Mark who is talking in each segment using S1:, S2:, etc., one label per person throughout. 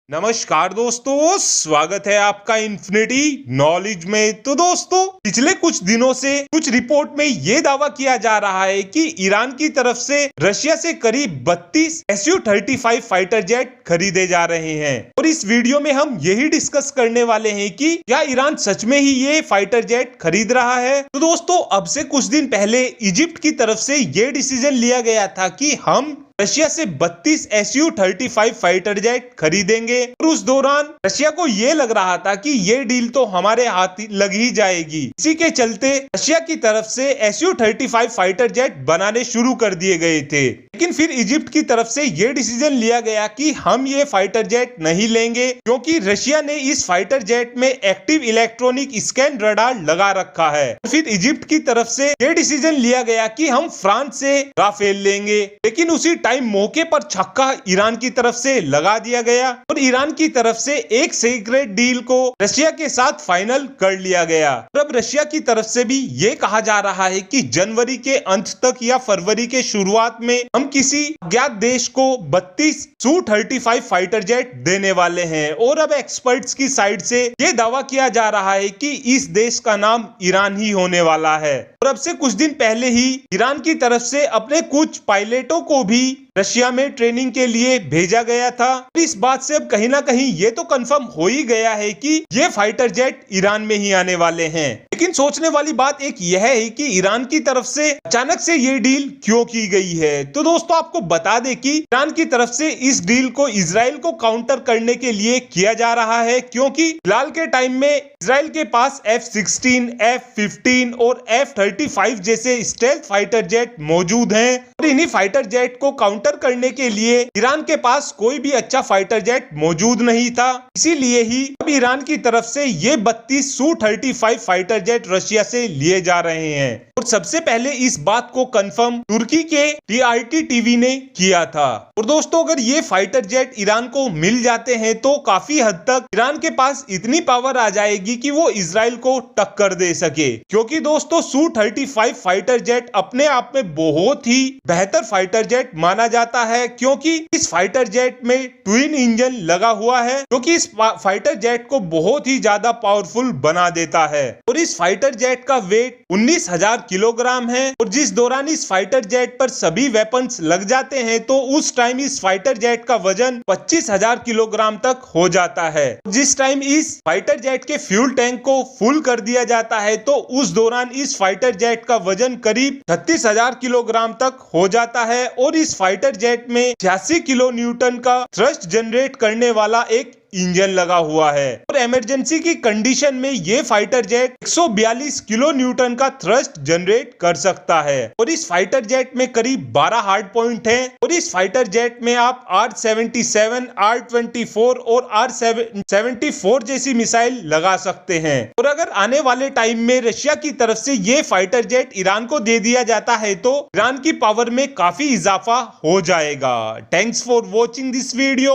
S1: नमस्कार दोस्तों, स्वागत है आपका इन्फिनिटी नॉलेज में। तो दोस्तों, पिछले कुछ दिनों से कुछ रिपोर्ट में ये दावा किया जा रहा है कि ईरान की तरफ से रशिया से करीब 32 Su-35 फाइटर जेट खरीदे जा रहे हैं। और इस वीडियो में हम यही डिस्कस करने वाले हैं कि क्या ईरान सच में ही ये फाइटर जेट खरीद रहा है। तो दोस्तों, अब से कुछ दिन पहले इजिप्ट की तरफ से ये डिसीजन लिया गया था कि हम रशिया से 32 Su-35 फाइटर जेट खरीदेंगे। और उस दौरान रशिया को ये लग रहा था कि ये डील तो हमारे हाथ लग ही जाएगी। इसी के चलते रशिया की तरफ से Su-35 फाइटर जेट बनाने शुरू कर दिए गए थे। लेकिन फिर इजिप्ट की तरफ से ये डिसीजन लिया गया कि हम ये फाइटर जेट नहीं लेंगे, क्योंकि रशिया ने इस फाइटर जेट में एक्टिव इलेक्ट्रॉनिक स्कैन रडार लगा रखा है। फिर इजिप्ट की तरफ से ये डिसीजन लिया गया कि हम फ्रांस से राफेल लेंगे। लेकिन उसी टाइम मौके पर छक्का ईरान की तरफ से लगा दिया गया और ईरान की तरफ से एक सीक्रेट डील को रशिया के साथ फाइनल कर लिया गया। और अब रशिया की तरफ से भी ये कहा जा रहा है कि जनवरी के अंत तक या फरवरी के शुरुआत में हम किसी अज्ञात देश को 32 Su-35 फाइटर जेट देने वाले हैं। और अब एक्सपर्ट्स की साइड से ये दावा किया जा रहा है कि इस देश का नाम ईरान ही होने वाला है। और अब से कुछ दिन पहले ही ईरान की तरफ से अपने कुछ पायलटों को भी रशिया में ट्रेनिंग के लिए भेजा गया था। इस बात से अब कहीं ना कहीं ये तो कंफर्म हो ही गया है कि ये फाइटर जेट ईरान में ही आने वाले हैं। लेकिन सोचने वाली बात एक यह है कि ईरान की तरफ से अचानक से ये डील क्यों की गई है। तो दोस्तों, आपको बता दें कि ईरान की तरफ से इस डील को इजराइल को काउंटर करने के लिए किया जा रहा है, क्योंकि फिलहाल के टाइम में इजराइल के पास F-16, F-15 और F-35 जैसे स्टेल्थ फाइटर जेट मौजूद हैं। और इन्हीं फाइटर जेट को काउंटर करने के लिए ईरान के पास कोई भी अच्छा फाइटर जेट मौजूद नहीं था। इसीलिए ही अब ईरान की तरफ से ये 32 Su-35 फाइटर जेट रशिया से लिए जा रहे हैं। और सबसे पहले इस बात को कंफर्म तुर्की के TRT टीवी ने किया था। और दोस्तों, अगर ये फाइटर जेट ईरान को मिल जाते हैं तो काफी हद तक ईरान के पास इतनी पावर आ जाएगी कि वो इजराइल को टक्कर दे सके। क्योंकि दोस्तों, Su-35 फाइटर जेट अपने आप में बहुत ही बेहतर फाइटर जेट माना जाता है, क्योंकि इस फाइटर जेट में ट्विन इंजन लगा हुआ है, क्योंकि इस फाइटर जेट को बहुत ही ज्यादा पावरफुल बना देता है। और इस फाइटर जेट का वेट 19,000 किलोग्राम है। और जिस दौरान इस फाइटर जेट पर सभी वेपन्स लग जाते हैं तो उस टाइम इस फाइटर जेट का वजन 25,000 किलोग्राम तक हो जाता है। जिस टाइम इस फाइटर जेट के फ्यूल टैंक को फुल कर दिया जाता है तो उस दौरान इस फाइटर जेट का वजन करीब 36,000 किलोग्राम तक हो जाता है। और इस फाइटर जेट में 86 किलो न्यूटन का थ्रस्ट जनरेट करने वाला एक इंजन लगा हुआ है। और इमरजेंसी की कंडीशन में ये फाइटर जेट 142 किलो न्यूटन का थ्रस्ट जनरेट कर सकता है। और इस फाइटर जेट में करीब 12 हार्ड पॉइंट हैं। और इस फाइटर जेट में आप R-77, R-24 और R-74 जैसी मिसाइल लगा सकते हैं। और अगर आने वाले टाइम में रशिया की तरफ से ये फाइटर जेट ईरान को दे दिया जाता है तो ईरान की पावर में काफी इजाफा हो जाएगा। Thanks for watching this video.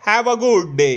S1: Have a good day.